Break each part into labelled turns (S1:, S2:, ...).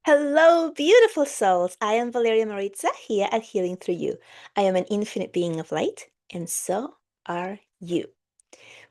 S1: Hello, beautiful souls. I am Valeria Maritza here at Healing Through You. I am an infinite being of light, and so are you.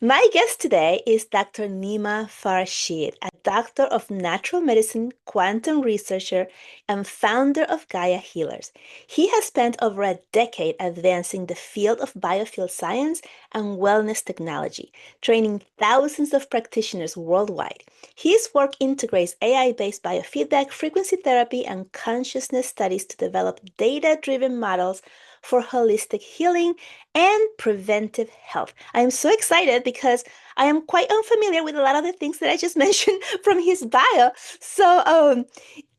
S1: My guest today is Dr. Nima Farshid, a doctor of natural medicine, quantum researcher, and founder of Gaia Healers. He has spent over a decade advancing the field of biofield science and wellness technology, training thousands of practitioners worldwide. His work integrates AI-based biofeedback, frequency therapy, and consciousness studies to develop data-driven models for holistic healing and preventive health. I am so excited because I am quite unfamiliar with a lot of the things that I just mentioned from his bio. So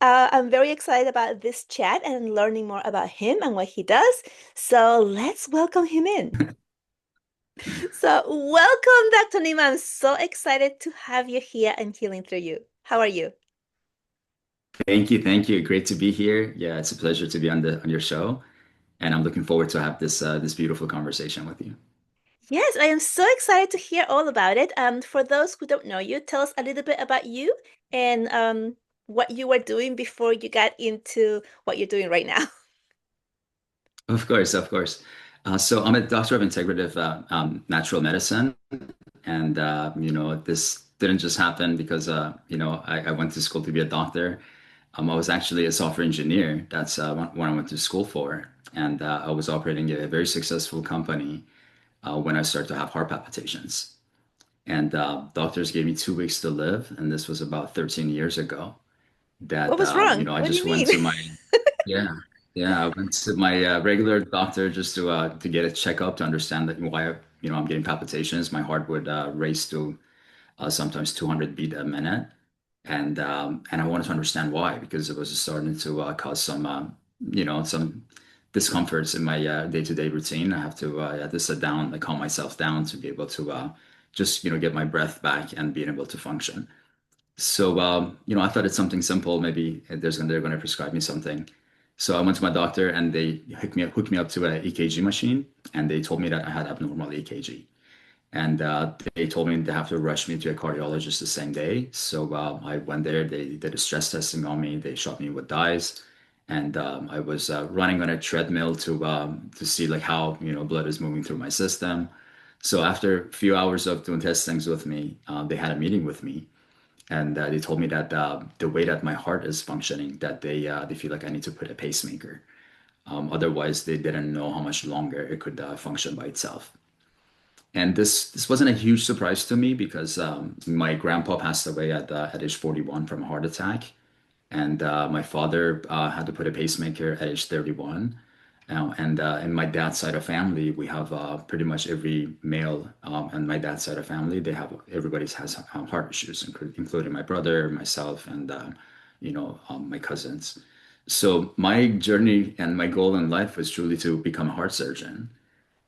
S1: I'm very excited about this chat and learning more about him and what he does. So let's welcome him in. So welcome, Dr. Nima. I'm so excited to have you here and healing through you. How are you?
S2: Thank you, thank you. Great to be here. Yeah, it's a pleasure to be on your show, and I'm looking forward to have this beautiful conversation with you.
S1: Yes, I am so excited to hear all about it. For those who don't know you, tell us a little bit about you and what you were doing before you got into what you're doing right now.
S2: Of course, of course. So I'm a doctor of integrative natural medicine, and this didn't just happen because I went to school to be a doctor. I was actually a software engineer. That's what I went to school for, and I was operating a very successful company when I started to have heart palpitations. And doctors gave me 2 weeks to live, and this was about 13 years ago.
S1: What
S2: That
S1: was wrong?
S2: I
S1: What do
S2: just
S1: you
S2: went
S1: mean?
S2: to my yeah I went to my regular doctor just to get a checkup to understand that why I'm getting palpitations. My heart would race to sometimes 200 beat a minute, and I wanted to understand why because it was starting to cause some discomforts in my day-to-day routine. I had to sit down, like calm myself down to be able to just get my breath back and being able to function. So, I thought it's something simple. Maybe they're going to prescribe me something. So I went to my doctor and they hooked me up to an EKG machine, and they told me that I had abnormal EKG. And they told me they have to rush me to a cardiologist the same day. So I went there. They did a stress testing on me. They shot me with dyes, and I was running on a treadmill to see like how blood is moving through my system. So after a few hours of doing testings with me, they had a meeting with me, and they told me that the way that my heart is functioning, that they feel like I need to put a pacemaker. Otherwise, they didn't know how much longer it could function by itself. And this wasn't a huge surprise to me because my grandpa passed away at age 41 from a heart attack, and my father had to put a pacemaker at age 31. And in my dad's side of family, we have pretty much every male on my dad's side of family. Everybody has heart issues, including my brother, myself, and my cousins. So my journey and my goal in life was truly to become a heart surgeon.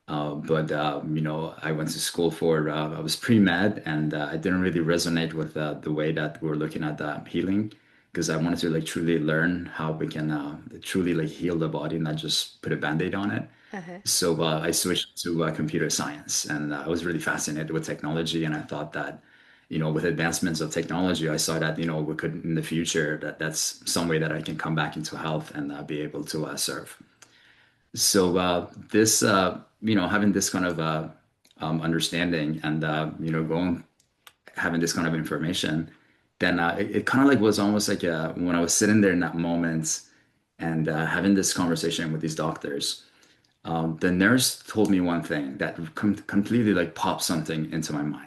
S2: But I went to school for I was pre-med, and I didn't really resonate with the way that we're looking at healing, because I wanted to like truly learn how we can truly like heal the body, not just put a band-aid on it.
S1: Uh-huh.
S2: So I switched to computer science, and I was really fascinated with technology, and I thought that with advancements of technology, I saw that we could in the future that's some way that I can come back into health and be able to serve. So this, having this kind of understanding, and going having this kind of information, then it kind of like was almost like when I was sitting there in that moment and having this conversation with these doctors. The nurse told me one thing that completely like popped something into my mind.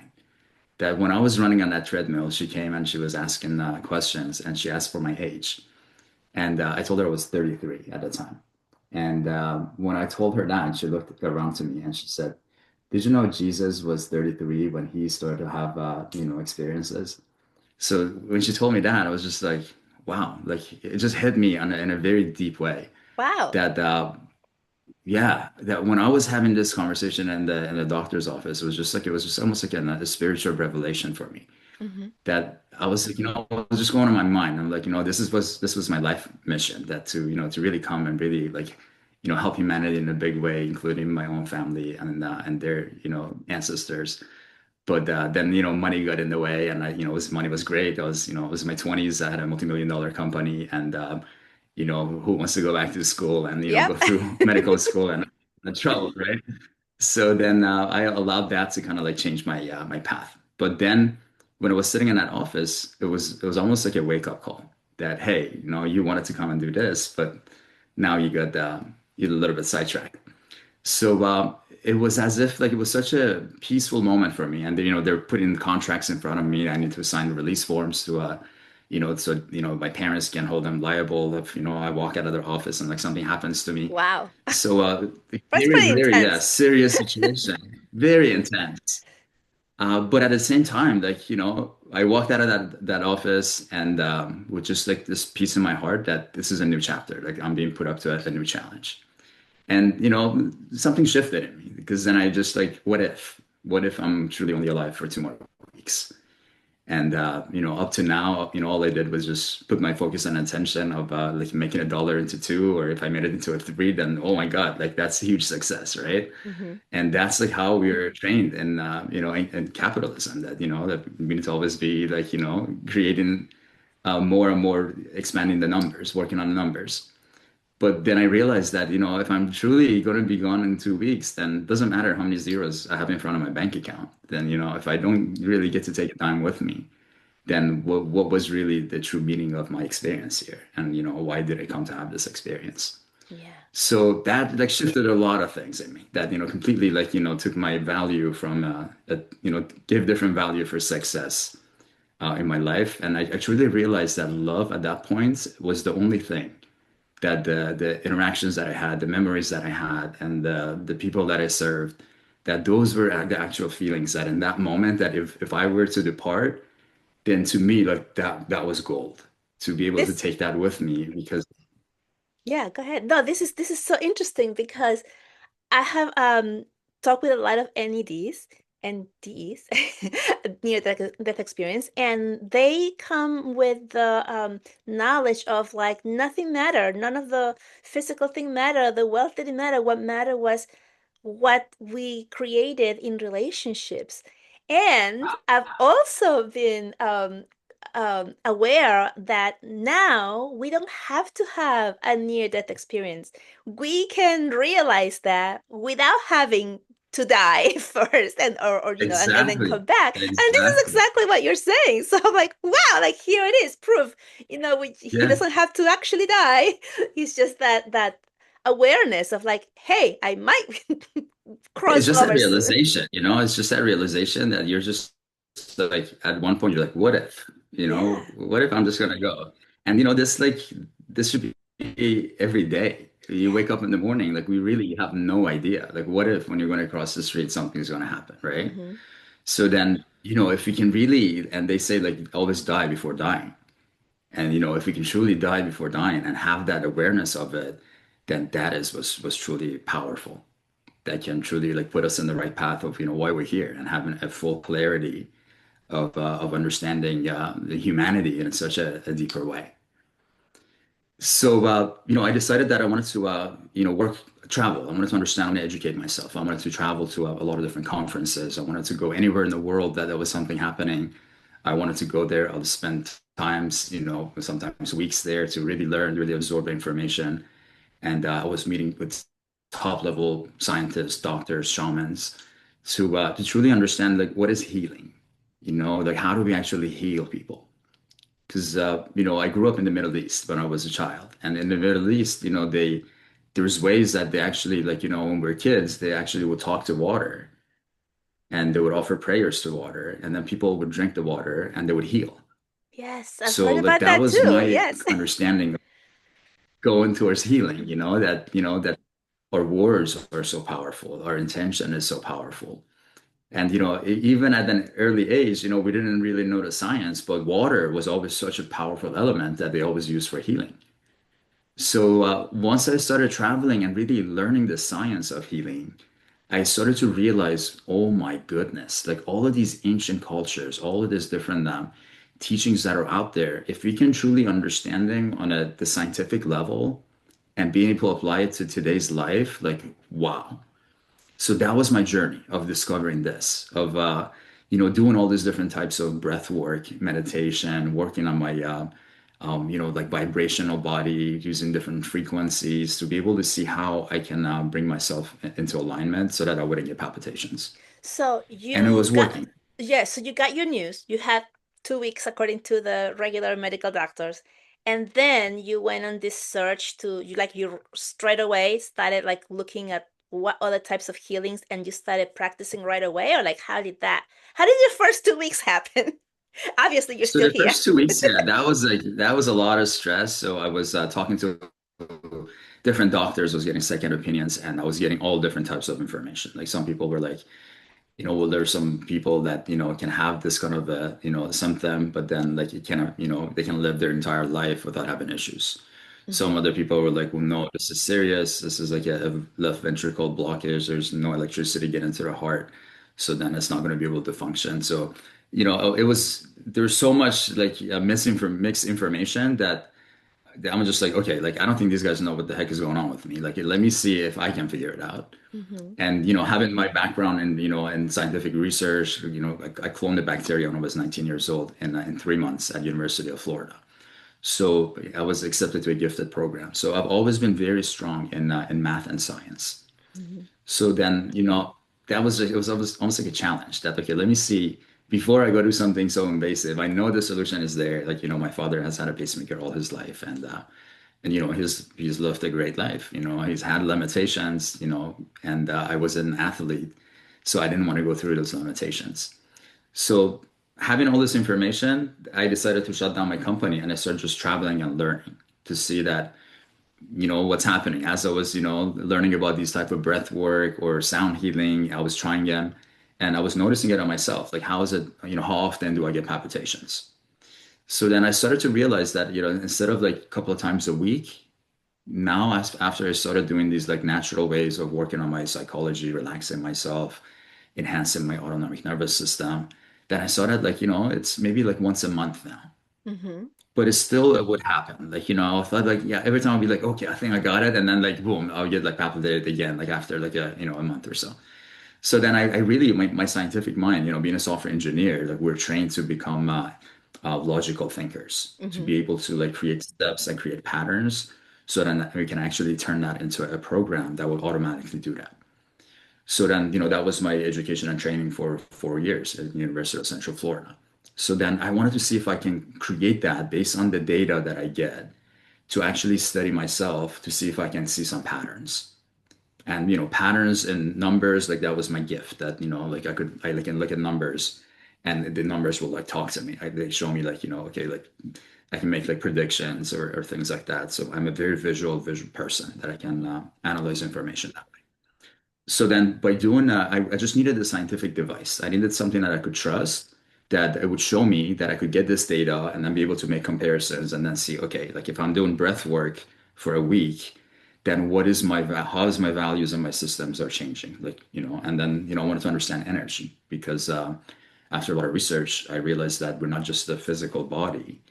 S2: That when I was running on that treadmill, she came and she was asking questions, and she asked for my age. And I told her I was 33 at the time. And when I told her that, she looked around to me and she said, "Did you know Jesus was 33 when he started to have, experiences?" So when she told me that, I was just like, wow, like it just hit me in a very deep way.
S1: Wow.
S2: That yeah, that when I was having this conversation in the doctor's office, it was just almost like a spiritual revelation for me.
S1: Hmm.
S2: That I was like, it was just going on my mind. I'm like, this was my life mission, that to really come and really like, help humanity in a big way, including my own family and their, ancestors. But then, money got in the way, and money was great. I was in my 20s. I had a multi-million-dollar company, and who wants to go back to school and go
S1: Yep.
S2: through medical school and trouble, right? So then I allowed that to kind of like change my path. But then when I was sitting in that office, it was almost like a wake-up call that, hey, you wanted to come and do this, but now you're a little bit sidetracked. So it was as if like it was such a peaceful moment for me. And they're putting contracts in front of me. I need to sign release forms to so my parents can hold them liable if I walk out of their office and like something happens to me.
S1: Wow.
S2: So
S1: That's
S2: very,
S1: pretty
S2: very, yeah,
S1: intense.
S2: serious situation, very intense. But at the same time, like, I walked out of that office and with just like this peace in my heart that this is a new chapter. Like I'm being put up to a new challenge. And something shifted in me because then I just like, what if? What if I'm truly only alive for 2 more weeks? And up to now, all I did was just put my focus and attention of like making a dollar into two, or if I made it into a three, then oh my God, like that's a huge success, right?
S1: Hmm.
S2: And that's like how we are trained in in capitalism, that that we need to always be like creating more and more, expanding the numbers, working on the numbers. But then I realized that, if I'm truly going to be gone in 2 weeks, then it doesn't matter how many zeros I have in front of my bank account. Then, if I don't really get to take time with me, then what was really the true meaning of my experience here? And, why did I come to have this experience?
S1: Yeah.
S2: So that like shifted a lot of things in me that, completely like, took my value from, gave different value for success in my life. And I truly realized that love at that point was the only thing that the interactions that I had, the memories that I had, and the people that I served, that those were the actual feelings that in that moment, that if I were to depart, then to me, like that was gold to be able to
S1: This,
S2: take that with me because
S1: yeah, go ahead. No, this is so interesting because I have talked with a lot of NEDs and DEs, near death experience, and they come with the knowledge of like nothing mattered, none of the physical thing mattered, the wealth didn't matter. What mattered was what we created in relationships. And I've also been aware that now we don't have to have a near-death experience. We can realize that without having to die first and or and then
S2: exactly,
S1: come back. And this is
S2: exactly,
S1: exactly what you're saying. So I'm like, wow, like here it is, proof. He
S2: yeah.
S1: doesn't have to actually die. It's just that awareness of like, hey, I might
S2: It's
S1: cross
S2: just that
S1: over soon.
S2: realization, it's just that realization that you're just like at one point you're like, what if,
S1: Yeah.
S2: what if I'm just gonna go? And this should be every day. You
S1: Yeah.
S2: wake up in the morning, like we really have no idea. Like what if when you're going to cross the street, something's gonna happen, right?
S1: Hmm.
S2: So then, if we can really, and they say like always die before dying. And if we can truly die before dying and have that awareness of it, then that is was truly powerful, that can truly like put us in the right path of why we're here and having a full clarity of understanding the humanity in such a deeper way. So I decided that I wanted to travel. I wanted to understand, I wanted to educate myself. I wanted to travel to a lot of different conferences. I wanted to go anywhere in the world that there was something happening. I wanted to go there. I'll spend times, sometimes weeks there to really learn, really absorb the information. And I was meeting with top level scientists, doctors, shamans to truly understand like what is healing, like how do we actually heal people? Because I grew up in the Middle East when I was a child, and in the Middle East, there's ways that they actually like when we were kids, they actually would talk to water and they would offer prayers to water, and then people would drink the water and they would heal.
S1: Yes, I've
S2: So
S1: heard
S2: like
S1: about
S2: that
S1: that
S2: was
S1: too.
S2: my
S1: Yes.
S2: understanding of going towards healing, that our words are so powerful, our intention is so powerful. And even at an early age, we didn't really know the science, but water was always such a powerful element that they always used for healing. So once I started traveling and really learning the science of healing, I started to realize, oh my goodness, like all of these ancient cultures, all of these different teachings that are out there, if we can truly understand them on the scientific level and being able to apply it to today's life, like wow. So that was my journey of discovering this, of doing all these different types of breath work, meditation, working on my, like vibrational body, using different frequencies to be able to see how I can bring myself into alignment so that I wouldn't get palpitations.
S1: So
S2: And it
S1: you
S2: was
S1: got,
S2: working.
S1: yeah, so you got your news. You had 2 weeks according to the regular medical doctors. And then you went on this search to you straight away started like looking at what other types of healings and you started practicing right away, or like how did your first 2 weeks happen? Obviously you're
S2: So
S1: still
S2: the
S1: here.
S2: first 2 weeks, yeah, that was a lot of stress. So I was talking to different doctors, was getting second opinions, and I was getting all different types of information. Like some people were like, well, there's some people that, can have this kind of a, symptom, but then like it cannot, they can live their entire life without having issues. Some
S1: Hmm.
S2: other people were like, well, no, this is serious. This is like a left ventricle blockage. There's no electricity getting to the heart. So then it's not going to be able to function. So, there's so much like mixed information that I'm just like, okay, like I don't think these guys know what the heck is going on with me. Like, let me see if I can figure it out.
S1: Hmm.
S2: And having my background in in scientific research, I cloned a bacteria when I was 19 years old in 3 months at University of Florida. So I was accepted to a gifted program. So I've always been very strong in math and science.
S1: Hmm.
S2: So then that was it was almost like a challenge that okay, let me see before I go do something so invasive. I know the solution is there. Like my father has had a pacemaker all his life, and he's lived a great life. He's had limitations. And I was an athlete, so I didn't want to go through those limitations. So having all this information, I decided to shut down my company and I started just traveling and learning to see that what's happening as I was learning about these type of breath work or sound healing. I was trying them, and I was noticing it on myself. Like how is it? How often do I get palpitations? So then I started to realize that instead of like a couple of times a week, now after I started doing these like natural ways of working on my psychology, relaxing myself, enhancing my autonomic nervous system, then I started like it's maybe like once a month now.
S1: Hmm.
S2: But it still it would happen. Like I thought like yeah, every time I'd be like okay, I think I got it, and then like boom, I'll get like palpitated again like after like a month or so. So then I really my scientific mind, being a software engineer, like we're trained to become logical thinkers, to
S1: Hmm.
S2: be able to like create steps and create patterns, so then we can actually turn that into a program that will automatically do that. So then, that was my education and training for 4 years at the University of Central Florida. So then I wanted to see if I can create that based on the data that I get to actually study myself to see if I can see some patterns. And patterns and numbers, like that was my gift. That like I can look at numbers, and the numbers will like talk to me. They show me like okay, like I can make like predictions or things like that. So I'm a very visual person that I can analyze information that way. So then by doing that, I just needed a scientific device. I needed something that I could trust, that it would show me that I could get this data and then be able to make comparisons and then see, okay, like if I'm doing breath work for a week, then how is my values and my systems are changing? Like, and then, I wanted to understand energy because after a lot of research, I realized that we're not just the physical body,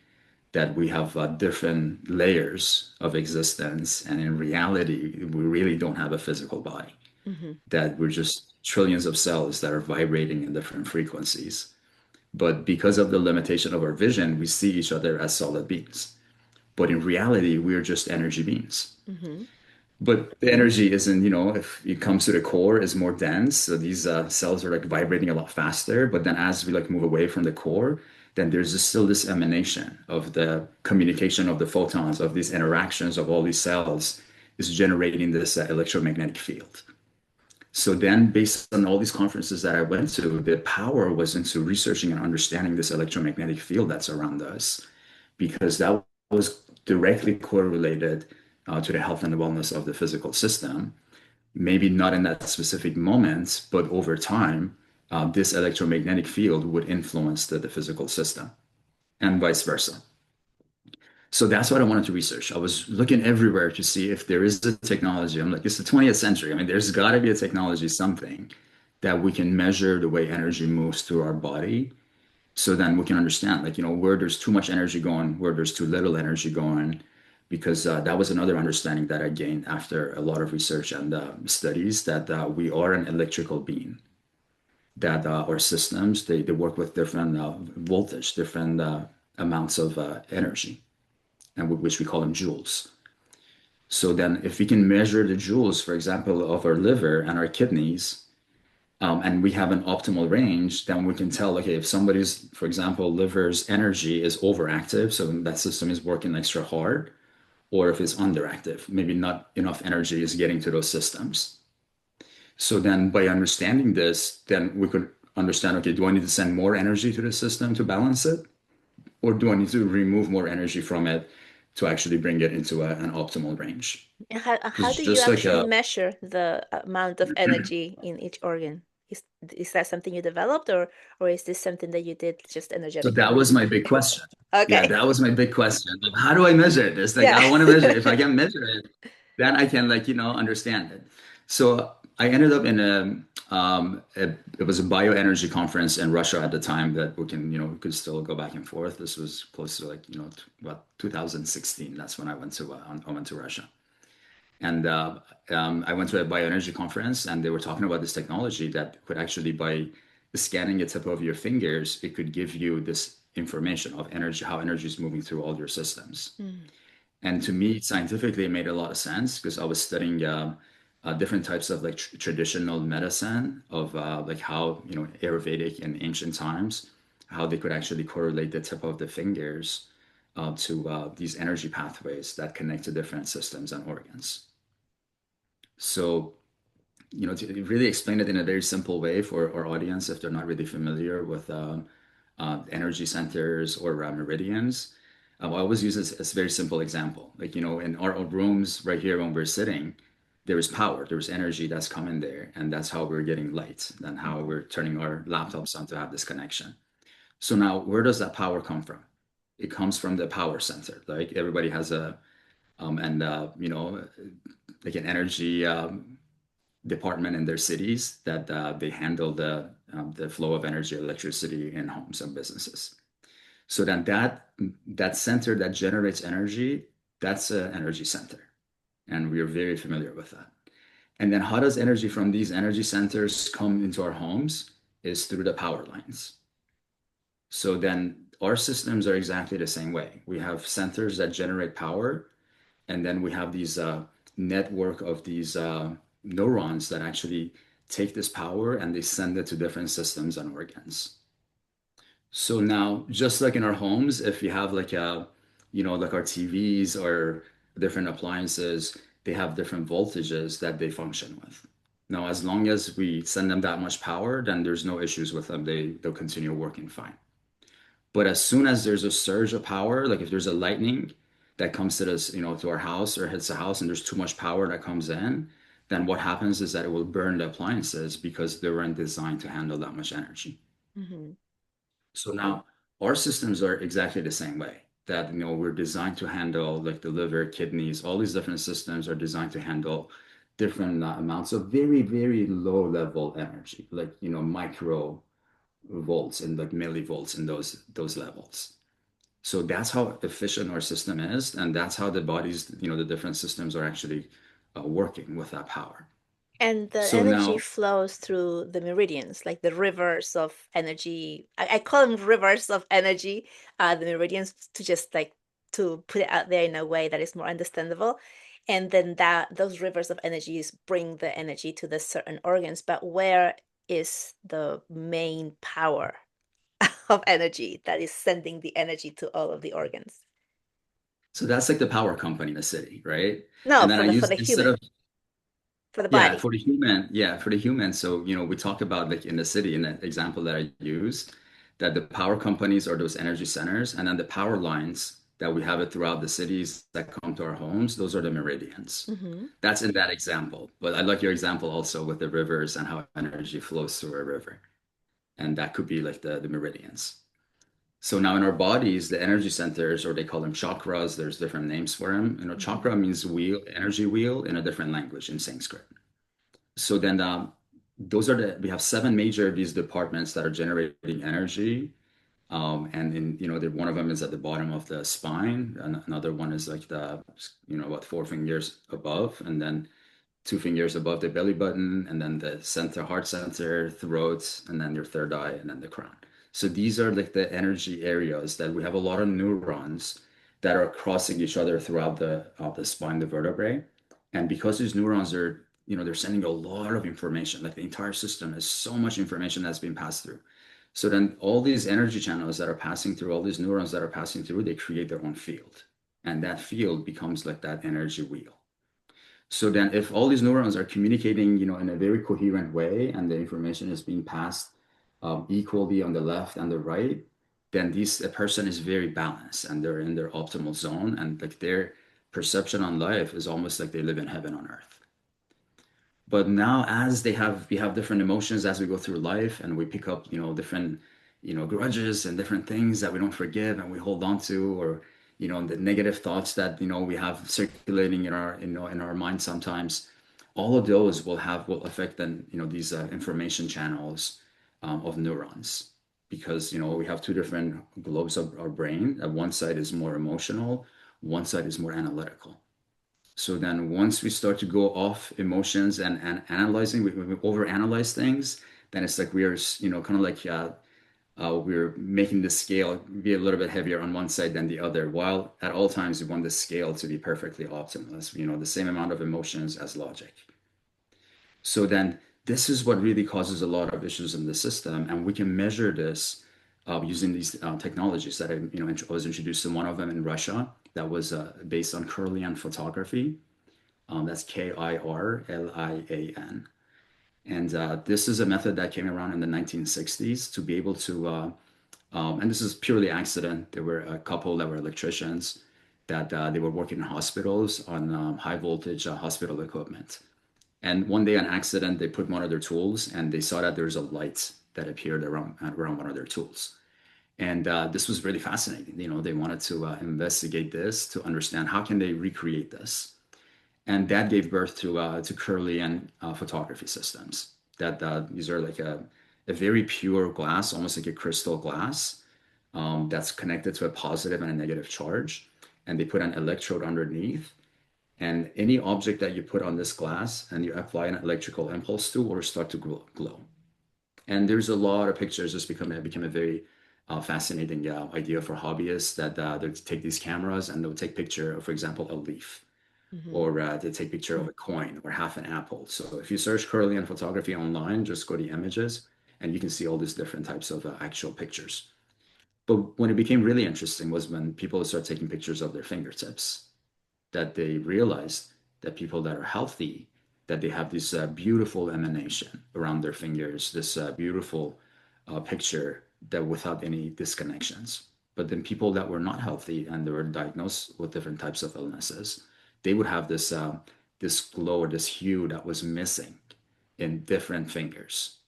S2: that we have different layers of existence. And in reality, we really don't have a physical body,
S1: Hmm.
S2: that we're just trillions of cells that are vibrating in different frequencies. But because of the limitation of our vision, we see each other as solid beings. But in reality, we're just energy beings.
S1: Hmm.
S2: But the energy isn't, if it comes to the core, is more dense. So these cells are like vibrating a lot faster. But then as we like move away from the core, then there's still this emanation of the communication of the photons, of these interactions of all these cells is generating this electromagnetic field. So then, based on all these conferences that I went to, the power was into researching and understanding this electromagnetic field that's around us, because that was directly correlated to the health and the wellness of the physical system. Maybe not in that specific moment, but over time, this electromagnetic field would influence the physical system and vice versa. So that's what I wanted to research. I was looking everywhere to see if there is a technology. I'm like, it's the 20th century. I mean, there's got to be a technology, something that we can measure the way energy moves through our body. So then we can understand, like, where there's too much energy going, where there's too little energy going. Because that was another understanding that I gained after a lot of research and studies that we are an electrical being, that or systems, they work with different voltage, different amounts of energy, and which we call them joules. So then, if we can measure the joules, for example, of our liver and our kidneys, and we have an optimal range, then we can tell, okay, if somebody's, for example, liver's energy is overactive, so that system is working extra hard, or if it's underactive, maybe not enough energy is getting to those systems. So then by understanding this, then we could understand, okay, do I need to send more energy to the system to balance it? Or do I need to remove more energy from it to actually bring it into an optimal range?
S1: And how
S2: Because
S1: do you
S2: just like
S1: actually measure the amount of energy in each organ? Is that something you developed, or is this something that you did just
S2: so
S1: energetically?
S2: that was my big question. Yeah,
S1: Okay.
S2: that was my big question. Like, how do I measure this? Like,
S1: Yeah.
S2: I want to measure it. If I can measure it, then I can like, understand it. So I ended up in it was a bioenergy conference in Russia at the time that we could still go back and forth. This was close to like, about 2016. That's when I went to Russia. And I went to a bioenergy conference, and they were talking about this technology that could actually, by scanning the tip of your fingers, it could give you this information of energy, how energy is moving through all your systems.
S1: Mm.
S2: And to me, scientifically, it made a lot of sense because I was studying different types of like traditional medicine of like how, Ayurvedic in ancient times, how they could actually correlate the tip of the fingers to these energy pathways that connect to different systems and organs. So, to really explain it in a very simple way for our audience, if they're not really familiar with energy centers or meridians, I always use this as a very simple example. Like, in our own rooms right here when we're sitting, there is power, there's energy that's coming there, and that's how we're getting light, and how we're turning our laptops on to have this connection. So now, where does that power come from? It comes from the power center. Like everybody has and like an energy department in their cities that they handle the flow of energy, electricity in homes and businesses. So then that center that generates energy, that's an energy center, and we are very familiar with that. And then how does energy from these energy centers come into our homes? Is through the power lines. So then our systems are exactly the same way. We have centers that generate power, and then we have these network of these neurons that actually take this power and they send it to different systems and organs. So now, just like in our homes, if you have like like our TVs or different appliances, they have different voltages that they function with. Now, as long as we send them that much power, then there's no issues with them. They'll continue working fine. But as soon as there's a surge of power, like if there's a lightning that comes to this, to our house or hits the house and there's too much power that comes in, then what happens is that it will burn the appliances because they weren't designed to handle that much energy.
S1: Hmm.
S2: So now our systems are exactly the same way that, we're designed to handle like the liver, kidneys, all these different systems are designed to handle different amounts of very, very low level energy, like, micro volts and like millivolts in those levels. So that's how efficient our system is, and that's how the bodies, the different systems are actually working with that power.
S1: And the
S2: So
S1: energy
S2: now,
S1: flows through the meridians, like the rivers of energy. I call them rivers of energy, the meridians, to just like to put it out there in a way that is more understandable. And then that those rivers of energies bring the energy to the certain organs. But where is the main power of energy that is sending the energy to all of the organs?
S2: so that's like the power company in the city, right?
S1: No,
S2: And then I
S1: for
S2: use
S1: the
S2: instead
S1: human,
S2: of
S1: for the
S2: yeah,
S1: body.
S2: for the human, yeah, for the human. So, we talk about like in the city, in that example that I used, that the power companies are those energy centers, and then the power lines that we have it throughout the cities that come to our homes, those are the meridians.
S1: Hmm.
S2: That's in that example. But I like your example also with the rivers and how energy flows through a river. And that could be like the meridians. So now in our bodies, the energy centers, or they call them chakras, there's different names for them.
S1: Hmm.
S2: Chakra means wheel, energy wheel in a different language in Sanskrit. So then those are we have seven major these departments that are generating energy. And one of them is at the bottom of the spine, and another one is like about 4 fingers above, and then two fingers above the belly button, and then the center, heart center, throat, and then your third eye, and then the crown. So these are like the energy areas that we have a lot of neurons that are crossing each other throughout the spine, the vertebrae. And because these neurons are, they're sending a lot of information, like the entire system has so much information that's being passed through. So then all these energy channels that are passing through, all these neurons that are passing through, they create their own field. And that field becomes like that energy wheel. So then if all these neurons are communicating, in a very coherent way and the information is being passed equally on the left and the right, then a person is very balanced and they're in their optimal zone and like their perception on life is almost like they live in heaven on earth. But now as we have different emotions as we go through life and we pick up, different, grudges and different things that we don't forgive and we hold on to, or, the negative thoughts that, we have circulating in our mind sometimes, all of those will affect then, these information channels of neurons. Because, we have two different globes of our brain. One side is more emotional, one side is more analytical. So then once we start to go off emotions and analyzing, we overanalyze things, then it's like we are, kind of like we're making the scale be a little bit heavier on one side than the other, while at all times we want the scale to be perfectly optimal, as, the same amount of emotions as logic. So then this is what really causes a lot of issues in the system, and we can measure this using these technologies that I was introduced to one of them in Russia that was based on Kirlian photography. That's Kirlian. And this is a method that came around in the 1960s to be able to, and this is purely accident. There were a couple that were electricians that they were working in hospitals on high voltage hospital equipment. And one day, on accident, they put one of their tools and they saw that there was a light that appeared around one of their tools. And this was really fascinating. They wanted to investigate this to understand how can they recreate this. And that gave birth to Kirlian photography systems. That these are like a very pure glass, almost like a crystal glass, that's connected to a positive and a negative charge. And they put an electrode underneath, and any object that you put on this glass and you apply an electrical impulse to will start to glow. And there's a lot of pictures. This became a very fascinating idea for hobbyists that they take these cameras and they'll take picture of, for example, a leaf,
S1: Hmm.
S2: or they take picture of a coin or half an apple. So if you search Kirlian photography online, just go to images and you can see all these different types of actual pictures. But when it became really interesting was when people start taking pictures of their fingertips, that they realized that people that are healthy, that they have this beautiful emanation around their fingers, this beautiful picture that without any disconnections. But then people that were not healthy and they were diagnosed with different types of illnesses, they would have this glow or this hue that was missing in different fingers.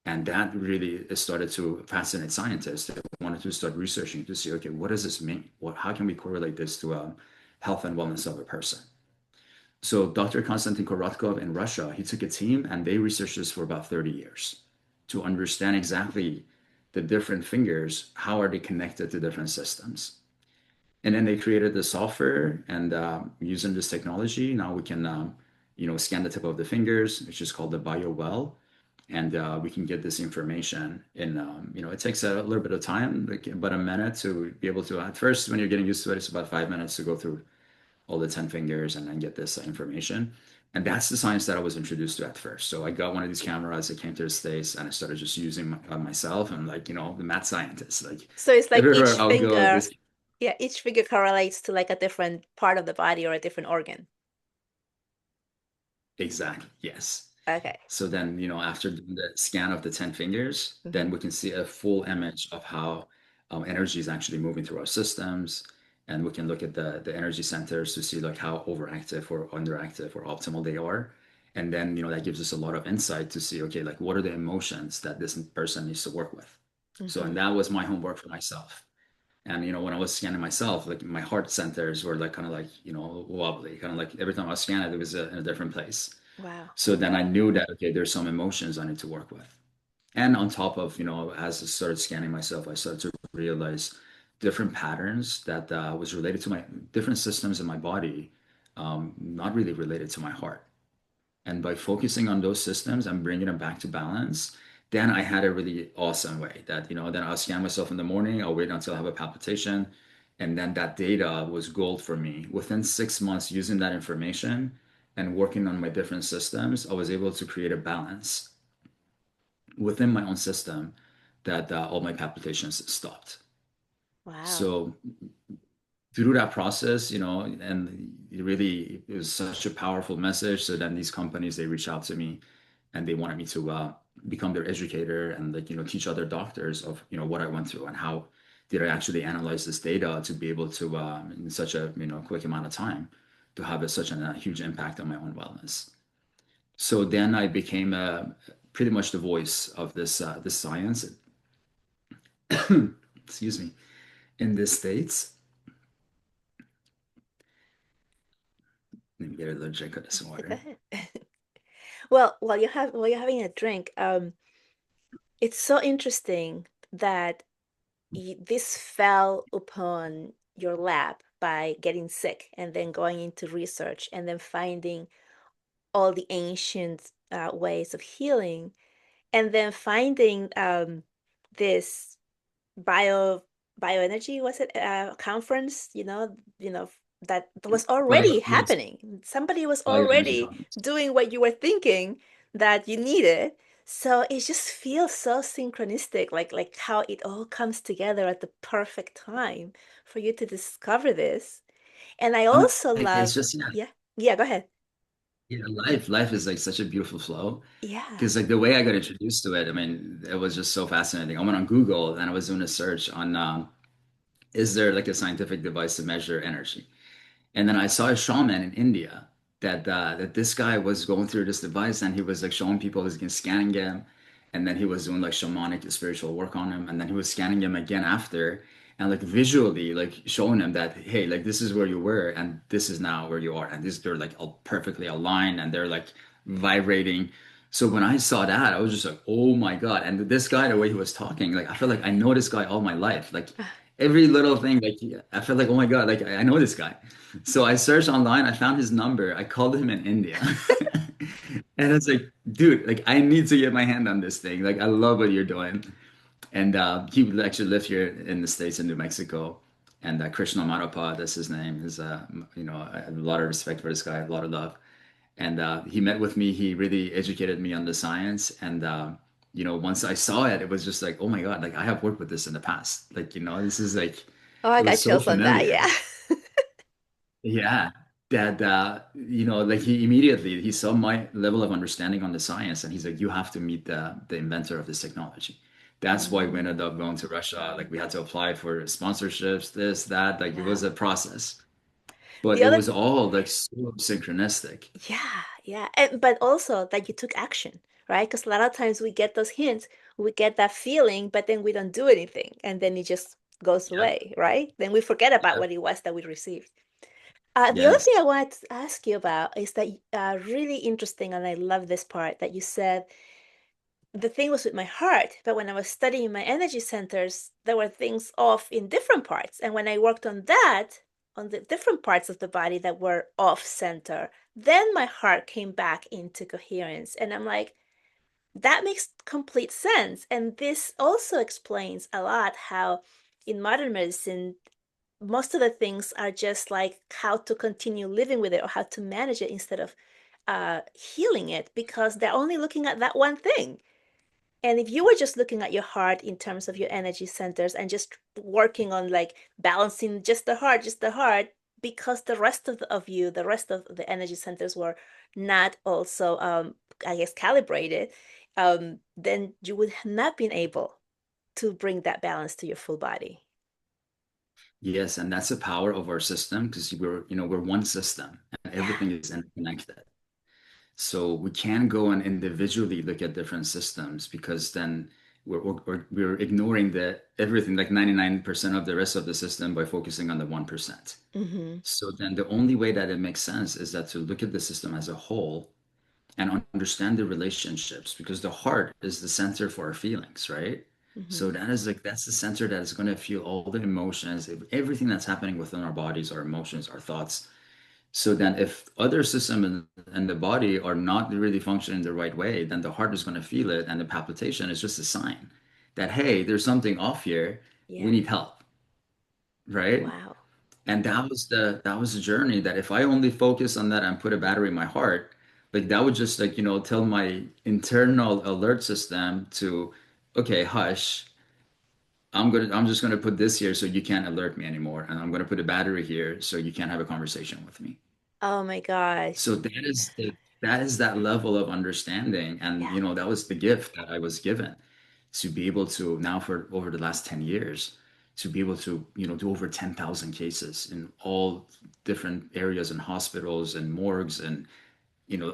S2: And that really started to fascinate scientists. They wanted to start researching to see, okay, what does this mean? How can we correlate this to health and wellness of a person? So Dr. Konstantin Korotkov in Russia, he took a team and they researched this for about 30 years to understand exactly the different fingers, how are they connected to different systems. And then they created the software, and using this technology, now we can, scan the tip of the fingers, which is called the BioWell, and we can get this information in, it takes a little bit of time, like about a minute to be able to, at first, when you're getting used to it, it's about 5 minutes to go through all the 10 fingers and then get this information. And that's the science that I was introduced to at first. So I got one of these cameras, I came to the States and I started just using myself. And like, the mad scientist, like
S1: So it's like
S2: everywhere
S1: each
S2: I'll go,
S1: finger,
S2: this.
S1: yeah, each finger correlates to like a different part of the body or a different organ.
S2: Exactly, yes.
S1: Okay.
S2: So then, after doing the scan of the 10 fingers,
S1: Hmm.
S2: then we can see a full image of how energy is actually moving through our systems. And we can look at the energy centers to see like how overactive or underactive or optimal they are. And then, that gives us a lot of insight to see, okay, like what are the emotions that this person needs to work with? So, and
S1: Hmm.
S2: that was my homework for myself. And, when I was scanning myself, like my heart centers were like kind of like, wobbly, kind of like every time I was scanning, it was in a different place.
S1: Wow.
S2: So then I knew that, okay, there's some emotions I need to work with. And on top of, as I started scanning myself, I started to realize different patterns that was related to my different systems in my body, not really related to my heart. And by focusing on those systems and bringing them back to balance, then I had a really awesome way that, then I'll scan myself in the morning, I'll wait until I have a palpitation. And then that data was gold for me. Within 6 months, using that information and working on my different systems, I was able to create a balance within my own system that all my palpitations stopped.
S1: Wow.
S2: So through that process, and it was such a powerful message. So then these companies, they reached out to me and they wanted me to become their educator and like, teach other doctors of, what I went through and how did I actually analyze this data to be able to, in such a, quick amount of time to have such a huge impact on my own wellness. So then I became pretty much the voice of this science, excuse me, in the States. Let me get a little drink of this
S1: So go
S2: water.
S1: ahead. Well, while you're having a drink, it's so interesting that this fell upon your lap by getting sick and then going into research and then finding all the ancient ways of healing and then finding this bio bioenergy was it conference that was already
S2: Yes,
S1: happening. Somebody was
S2: bioenergy
S1: already
S2: companies.
S1: doing what you were thinking that you needed. So it just feels so synchronistic, like how it all comes together at the perfect time for you to discover this. And I also
S2: It's
S1: love,
S2: just
S1: yeah, yeah, go ahead.
S2: life is like such a beautiful flow
S1: Yeah.
S2: because like the way I got introduced to it, I mean, it was just so fascinating. I went on Google and I was doing a search on is there like a scientific device to measure energy? And then I saw a shaman in India that this guy was going through this device and he was like showing people he's scanning him, and then he was doing like shamanic spiritual work on him, and then he was scanning him again after, and like visually like showing him that hey, like this is where you were and this is now where you are, and they're like all perfectly aligned and they're like vibrating. So when I saw that, I was just like, oh my God. And this guy, the way he was talking, like I feel like I know this guy all my life. Like every little thing, like I felt like, oh my God, like I know this guy. So I searched online, I found his number, I called him in India. And it's like, dude, like I need to get my hand on this thing. Like I love what you're doing. And he would actually live here in the States in New Mexico. And Krishna Marappa, that's his name, is I have a lot of respect for this guy, a lot of love. And he met with me, he really educated me on the science. And once I saw it, it was just like, oh my God, like I have worked with this in the past. Like, this is like
S1: Oh, I
S2: it was
S1: got
S2: so
S1: chills on that.
S2: familiar.
S1: Yeah.
S2: Yeah, that like he saw my level of understanding on the science, and he's like, you have to meet the inventor of this technology. That's why we ended
S1: Mm,
S2: up going to Russia. Like we had to apply for sponsorships, this, that. Like it was
S1: wow.
S2: a process, but
S1: The
S2: it
S1: other
S2: was all like so synchronistic.
S1: Yeah, yeah. But also that you took action, right? Because a lot of times we get those hints, we get that feeling, but then we don't do anything. And then it just goes
S2: Yep.
S1: away, right? Then we forget about
S2: Yep.
S1: what it was that we received. The other thing I
S2: Yes.
S1: wanted to ask you about is that really interesting, and I love this part that you said the thing was with my heart, but when I was studying my energy centers, there were things off in different parts. And when I worked on that, on the different parts of the body that were off center, then my heart came back into coherence. And I'm like, that makes complete sense. And this also explains a lot how in modern medicine, most of the things are just like how to continue living with it or how to manage it instead of healing it because they're only looking at that one thing. And if you were just looking at your heart in terms of your energy centers and just working on like balancing just the heart, because the rest of you, the rest of the energy centers were not also, I guess, calibrated, then you would have not been able to bring that balance to your full body.
S2: Yes, and that's the power of our system because we're one system and
S1: Yeah.
S2: everything is interconnected. So we can go and individually look at different systems because then we're ignoring the everything like 99% of the rest of the system by focusing on the 1%.
S1: Mm-hmm.
S2: So then the only way that it makes sense is that to look at the system as a whole and understand the relationships because the heart is the center for our feelings, right?
S1: Mm-hmm.
S2: So that's the center that is going to feel all the emotions, everything that's happening within our bodies, our emotions, our thoughts. So then if other systems in the body are not really functioning the right way, then the heart is going to feel it, and the palpitation is just a sign that, hey, there's something off here. We
S1: Yeah.
S2: need help, right?
S1: Wow.
S2: And that was the journey that if I only focus on that and put a battery in my heart, like that would just like, tell my internal alert system to, okay, hush, I'm just gonna put this here so you can't alert me anymore. And I'm gonna put a battery here so you can't have a conversation with me.
S1: Oh my gosh.
S2: So that is that level of understanding. And
S1: Yeah.
S2: that was the gift that I was given to be able to now for over the last 10 years to be able to do over 10,000 cases in all different areas and hospitals and morgues and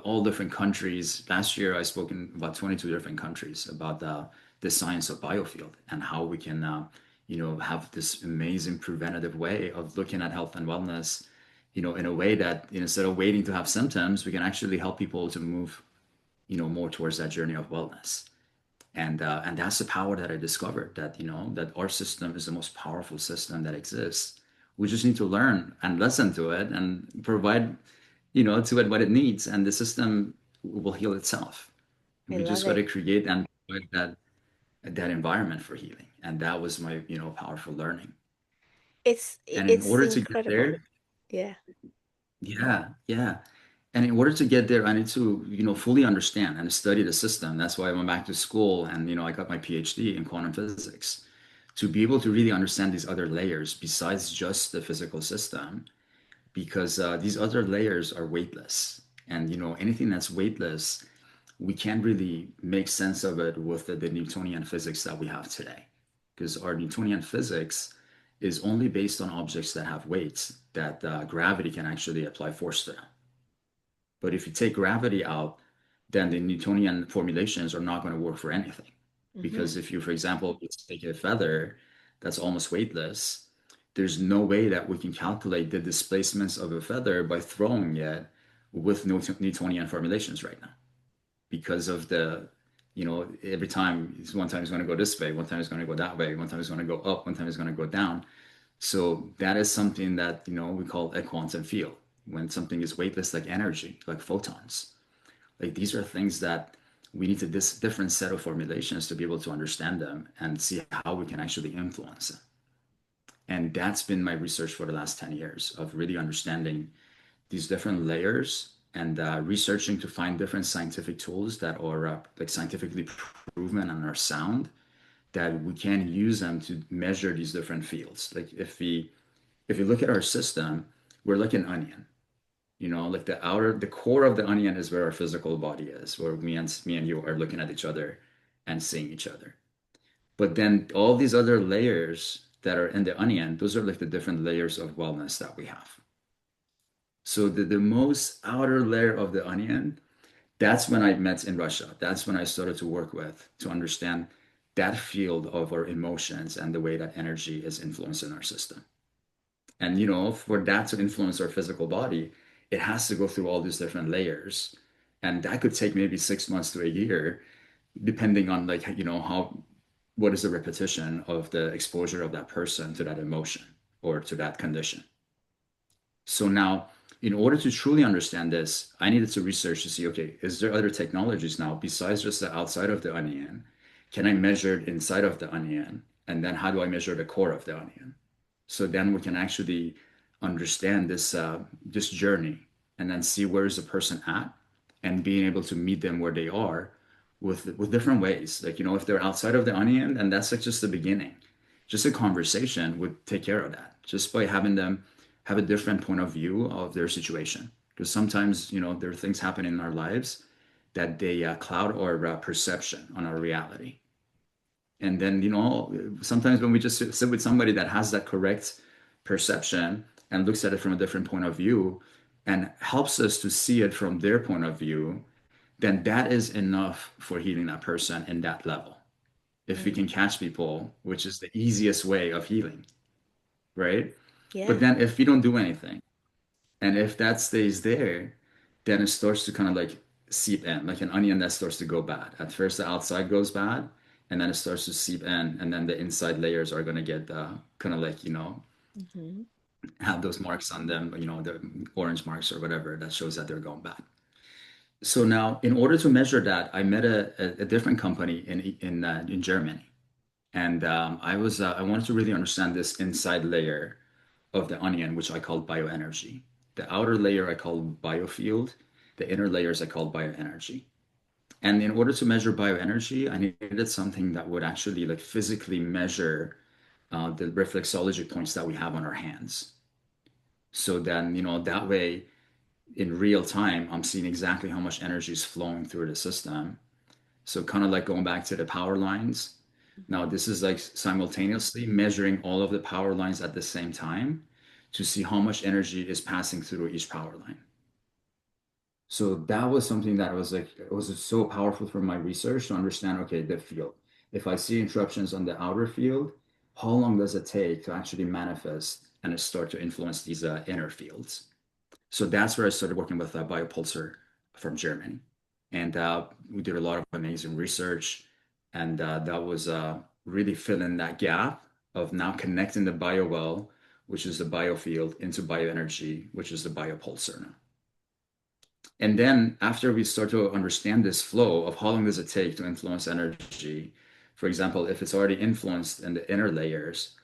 S2: all different countries. Last year, I spoke in about 22 different countries about the science of biofield and how we can, have this amazing preventative way of looking at health and wellness, in a way that instead of waiting to have symptoms, we can actually help people to move, more towards that journey of wellness. And that's the power that I discovered that that our system is the most powerful system that exists. We just need to learn and listen to it and provide to it what it needs, and the system will heal itself.
S1: I
S2: We
S1: love
S2: just got to
S1: it.
S2: create and provide that environment for healing, and that was my powerful learning. And in
S1: It's
S2: order to get
S1: incredible.
S2: there,
S1: Yeah.
S2: yeah, yeah. And in order to get there, I need to, fully understand and study the system. That's why I went back to school and, I got my PhD in quantum physics to be able to really understand these other layers besides just the physical system, because these other layers are weightless. And, anything that's weightless, we can't really make sense of it with the Newtonian physics that we have today. Because our Newtonian physics is only based on objects that have weights that gravity can actually apply force to. But if you take gravity out, then the Newtonian formulations are not going to work for anything.
S1: Hmm.
S2: Because if you, for example, take a feather that's almost weightless, there's no way that we can calculate the displacements of a feather by throwing it with Newtonian formulations right now. Because of every time, one time it's going to go this way, one time it's going to go that way, one time it's going to go up, one time it's going to go down. So that is something that, we call a quantum field. When something is weightless, like energy, like photons, like these are things that we need this different set of formulations to be able to understand them and see how we can actually influence them. And that's been my research for the last 10 years of really understanding these different layers and researching to find different scientific tools that are like scientifically proven and are sound, that we can use them to measure these different fields. Like if you look at our system, we're like an onion. Like the core of the onion is where our physical body is, where me and you are looking at each other and seeing each other. But then all these other layers that are in the onion, those are like the different layers of wellness that we have. So the most outer layer of the onion, that's when I met in Russia. That's when I started to work with to understand that field of our emotions and the way that energy is influencing our system. And for that to influence our physical body, it has to go through all these different layers. And that could take maybe 6 months to a year, depending on like, what is the repetition of the exposure of that person to that emotion or to that condition. So now, in order to truly understand this, I needed to research to see, okay, is there other technologies now besides just the outside of the onion? Can I measure it inside of the onion? And then how do I measure the core of the onion? So then we can actually understand this journey and then see where is the person at and being able to meet them where they are with different ways. Like, if they're outside of the onion, and that's like just the beginning. Just a conversation would take care of that. Just by having them have a different point of view of their situation. Because sometimes, there are things happening in our lives that they cloud our perception on our reality. And then, sometimes when we just sit with somebody that has that correct perception and looks at it from a different point of view and helps us to see it from their point of view, then that is enough for healing that person in that level. If we
S1: Mm.
S2: can catch people, which is the easiest way of healing, right? But
S1: Yeah.
S2: then if we don't do anything, and if that stays there, then it starts to kind of like seep in, like an onion that starts to go bad. At first, the outside goes bad, and then it starts to seep in, and then the inside layers are going to get kind of like,
S1: Hmm.
S2: have those marks on them, the orange marks or whatever that shows that they're going bad. So now, in order to measure that, I met a different company in Germany, and I wanted to really understand this inside layer of the onion, which I called bioenergy. The outer layer I called biofield, the inner layers I called bioenergy. And in order to measure bioenergy, I needed something that would actually like physically measure the reflexology points that we have on our hands. So then, that way in real time, I'm seeing exactly how much energy is flowing through the system. So kind of like going back to the power lines. Now,
S1: Mhm.
S2: this is like simultaneously measuring all of the power lines at the same time to see how much energy is passing through each power line. So that was something that was like, it was so powerful for my research to understand, okay, the field. If I see interruptions on the outer field, how long does it take to actually manifest and start to influence these inner fields? So that's where I started working with Biopulsar from Germany. And we did a lot of amazing research. And that was really filling that gap of now connecting the biowell, which is the biofield, into bioenergy, which is the biopulsar now. And then after we start to understand this flow of how long does it take to influence energy, for example, if it's already influenced in the inner layers,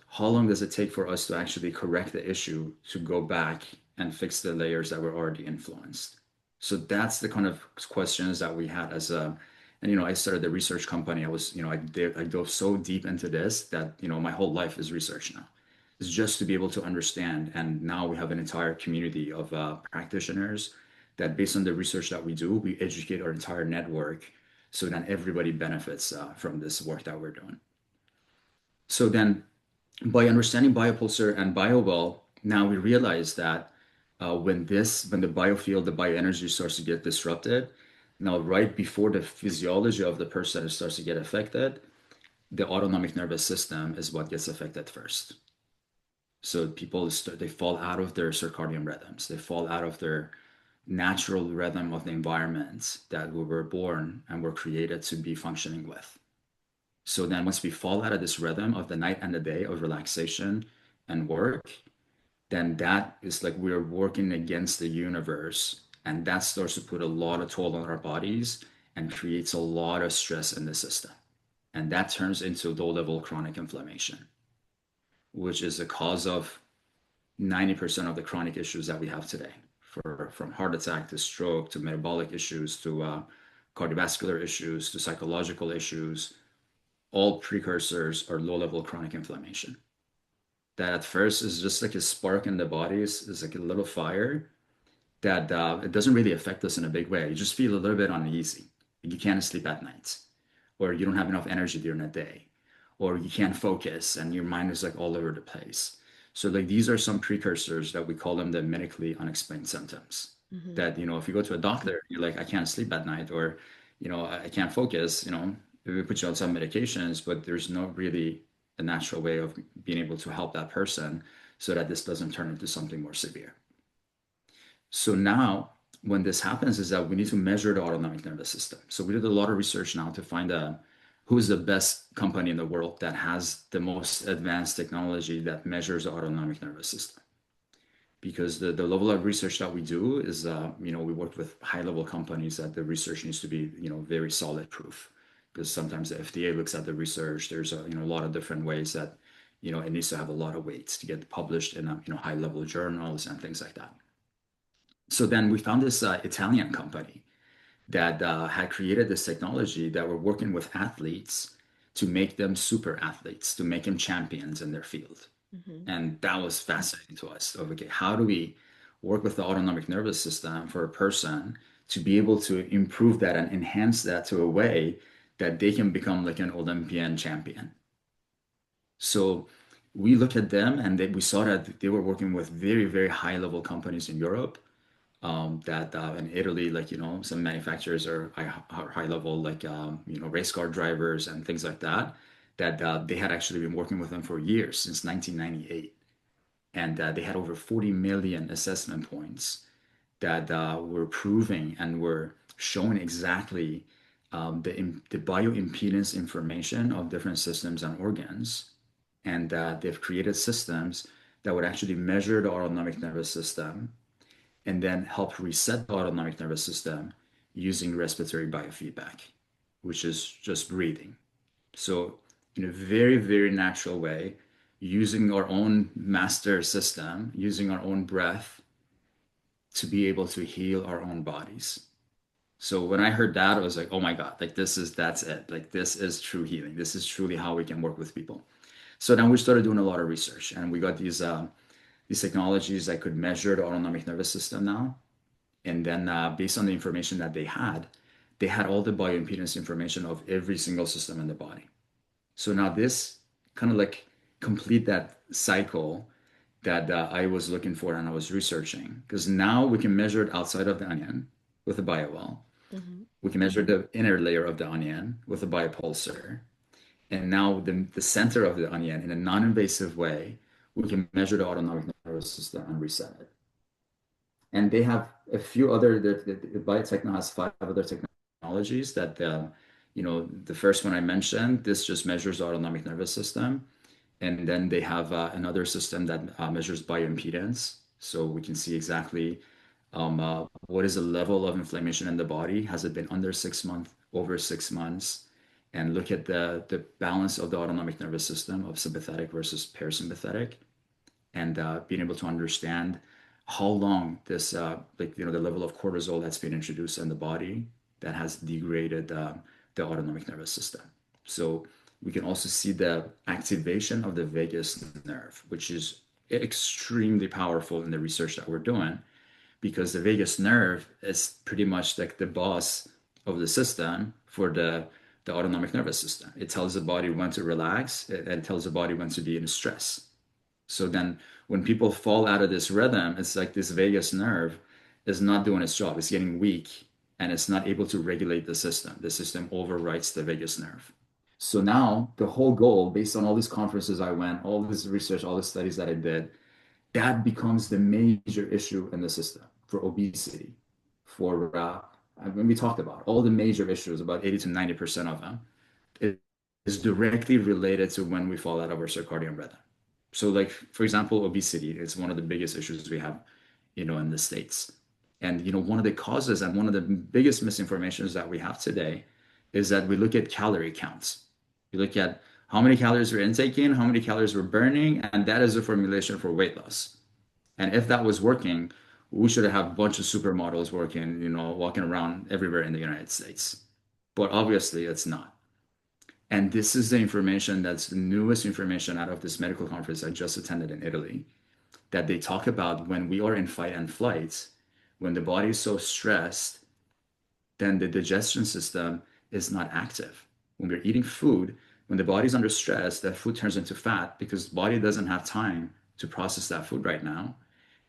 S2: how long does it take for us to actually correct the issue to go back and fix the layers that were already influenced? So that's the kind of questions that we had as a, and I started the research company. I dove so deep into this that my whole life is research now. It's just to be able to understand. And now we have an entire community of practitioners that, based on the research that we do, we educate our entire network so that everybody benefits from this work that we're doing. So then by understanding biopulsar and biowell, now we realize that when the biofield, the bioenergy starts to get disrupted, now right before the physiology of the person starts to get affected, the autonomic nervous system is what gets affected first. So they fall out of their circadian rhythms. They fall out of their natural rhythm of the environments that we were born and were created to be functioning with. So then once we fall out of this rhythm of the night and the day of relaxation and work, then that is like we're working against the universe. And that starts to put a lot of toll on our bodies and creates a lot of stress in the system. And that turns into low level chronic inflammation, which is the cause of 90% of the chronic issues that we have today, from heart attack to stroke to metabolic issues to cardiovascular issues to psychological issues. All precursors are low level chronic inflammation. That at first is just like a spark in the body, is like a little fire that it doesn't really affect us in a big way. You just feel a little bit uneasy. You can't sleep at night, or you don't have enough energy during the day, or you can't focus and your mind is like all over the place. So like these are some precursors that we call them the medically unexplained symptoms.
S1: Mhm.
S2: That if you go to a doctor, you're like, I can't sleep at night, or I can't focus, we put you on some medications, but there's no really a natural way of being able to help that person so that this doesn't turn into something more severe. So now, when this happens, is that we need to measure the autonomic nervous system. So we did a lot of research now to find who is the best company in the world that has the most advanced technology that measures the autonomic nervous system. Because the level of research that we do is, we work with high level companies that the research needs to be, very solid proof. Because sometimes the FDA looks at the research. There's a lot of different ways that, it needs to have a lot of weights to get published in, high level journals and things like that. So then we found this Italian company that had created this technology that were working with athletes to make them super athletes, to make them champions in their field.
S1: Mhm.
S2: And that was fascinating to us. Of okay, how do we work with the autonomic nervous system for a person to be able to improve that and enhance that to a way that they can become like an Olympian champion? So we looked at them and we saw that they were working with very, very high level companies in Europe that in Italy, like some manufacturers are high level, like race car drivers and things like that. That they had actually been working with them for years since 1998, and they had over 40 million assessment points that were proving and were showing exactly the bioimpedance information of different systems and organs, and they've created systems that would actually measure the autonomic nervous system and then help reset the autonomic nervous system using respiratory biofeedback, which is just breathing. So, in a very, very natural way, using our own master system, using our own breath to be able to heal our own bodies. So when I heard that, I was like, oh my God, like that's it. Like this is true healing. This is truly how we can work with people. So then we started doing a lot of research and we got these technologies that could measure the autonomic nervous system now. And then based on the information that they had all the bioimpedance information of every single system in the body. So now this kind of like complete that cycle that I was looking for and I was researching because now we can measure it outside of the onion with a biowell.
S1: Hmm.
S2: We can measure the inner layer of the onion with a biopulsar. And now the center of the onion in a non-invasive way, we can measure the autonomic nervous system and reset it. And they have a few other, the Biotechno has five other technologies that, the first one I mentioned, this just measures the autonomic nervous system. And then they have another system that measures bioimpedance. So we can see exactly what is the level of inflammation in the body? Has it been under 6 months, over 6 months? And look at the balance of the autonomic nervous system of sympathetic versus parasympathetic and being able to understand how long this, the level of cortisol that's been introduced in the body that has degraded the autonomic nervous system. So we can also see the activation of the vagus nerve, which is extremely powerful in the research that we're doing because the vagus nerve is pretty much like the boss of the system for the autonomic nervous system. It tells the body when to relax, it tells the body when to be in stress. So then when people fall out of this rhythm, it's like this vagus nerve is not doing its job. It's getting weak and it's not able to regulate the system. The system overwrites the vagus nerve. So now the whole goal, based on all these conferences I went, all this research, all the studies that I did, that becomes the major issue in the system for obesity, for when we talked about all the major issues, about 80 to 90% of them, it is directly related to when we fall out of our circadian rhythm. So, like for example, obesity is one of the biggest issues we have, in the States. And one of the causes and one of the biggest misinformations that we have today is that we look at calorie counts. We look at how many calories we're intaking, how many calories we're burning, and that is a formulation for weight loss. And if that was working, we should have a bunch of supermodels working, walking around everywhere in the United States. But obviously, it's not. And this is the information that's the newest information out of this medical conference I just attended in Italy, that they talk about when we are in fight and flight, when the body is so stressed, then the digestion system is not active. When we're eating food, when the body's under stress, that food turns into fat because the body doesn't have time to process that food right now.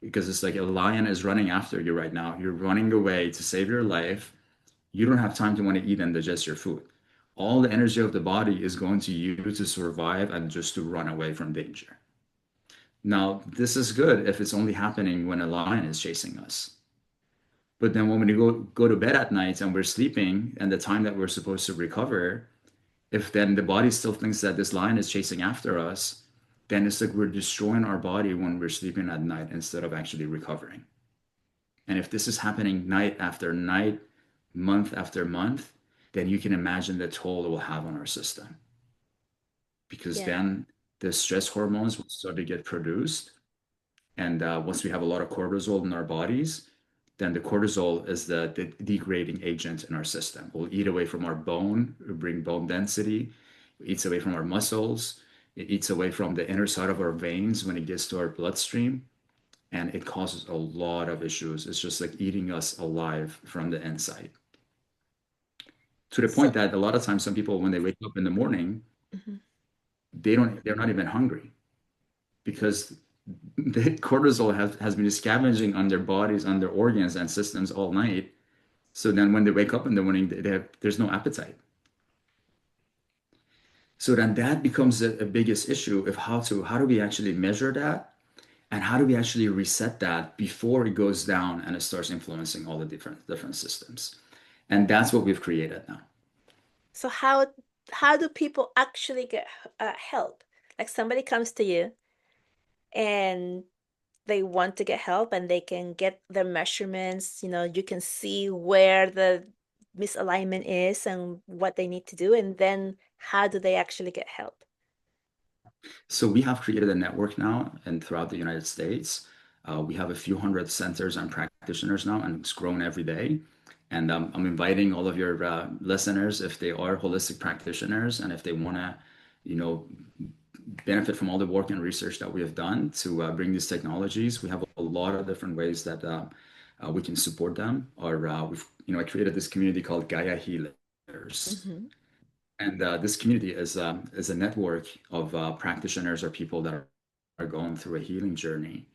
S2: Because it's like a lion is running after you right now. You're running away to save your life. You don't have time to want to eat and digest your food. All the energy of the body is going to you to survive and just to run away from danger. Now, this is good if it's only happening when a lion is chasing us. But then when we go to bed at night and we're sleeping and the time that we're supposed to recover, if then the body still thinks that this lion is chasing after us, then it's like we're destroying our body when we're sleeping at night instead of actually recovering. And if this is happening night after night, month after month, then you can imagine the toll it will have on our system. Because
S1: Yeah.
S2: then the stress hormones will start to get produced. And once we have a lot of cortisol in our bodies, then the cortisol is the degrading agent in our system. It will eat away from our bone, bring bone density, it eats away from our muscles, it eats away from the inner side of our veins when it gets to our bloodstream. And it causes a lot of issues. It's just like eating us alive from the inside. To the point
S1: So,
S2: that a lot of times some people, when they wake up in the morning,
S1: mhm.
S2: they're not even hungry because the cortisol has been scavenging on their bodies, on their organs and systems all night. So then when they wake up in the morning, there's no appetite. So then that becomes a biggest issue of how do we actually measure that and how do we actually reset that before it goes down and it starts influencing all the different systems. And that's what we've created now.
S1: So how do people actually get help? Like somebody comes to you and they want to get help and they can get their measurements, you can see where the misalignment is and what they need to do, and then how do they actually get help?
S2: So we have created a network now and throughout the United States. We have a few hundred centers and practitioners now, and it's grown every day. And I'm inviting all of your listeners, if they are holistic practitioners and if they want to, you know, benefit from all the work and research that we have done to bring these technologies. We have a lot of different ways that we can support them. Or I created this community called Gaia Healers.
S1: Mm-hmm.
S2: And this community is a network of practitioners or people that are going through a healing journey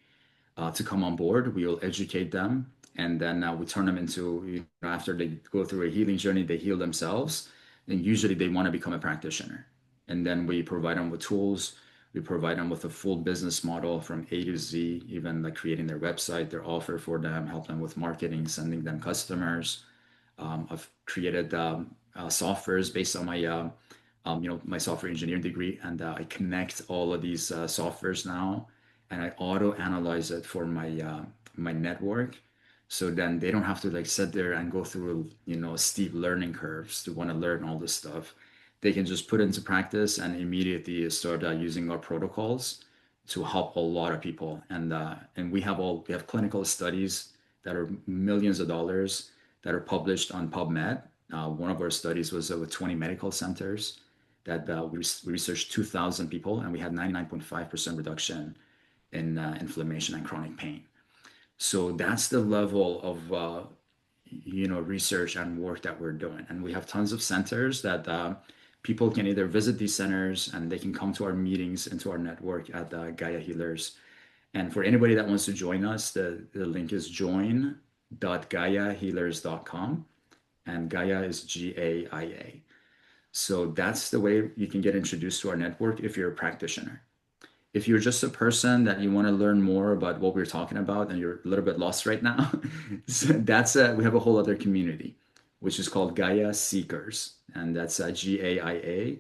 S2: to come on board. We will educate them, and then we turn them into, after they go through a healing journey, they heal themselves. And usually they want to become a practitioner. And then we provide them with tools. We provide them with a full business model from A to Z, even like creating their website, their offer for them, help them with marketing, sending them customers. I've created softwares based on my software engineering degree, and I connect all of these softwares now, and I auto analyze it for my network. So then they don't have to like sit there and go through steep learning curves to want to learn all this stuff. They can just put into practice and immediately start using our protocols to help a lot of people. And we have clinical studies that are millions of dollars that are published on PubMed. One of our studies was with 20 medical centers that we researched 2,000 people, and we had 99.5% reduction in inflammation and chronic pain. So that's the level of research and work that we're doing, and we have tons of centers that people can either visit these centers and they can come to our meetings into our network at Gaia Healers. And for anybody that wants to join us, the link is join.gaiahealers.com, and Gaia is GAIA. So that's the way you can get introduced to our network if you're a practitioner. If you're just a person that you want to learn more about what we're talking about and you're a little bit lost right now, so we have a whole other community, which is called Gaia Seekers, and that's GAIA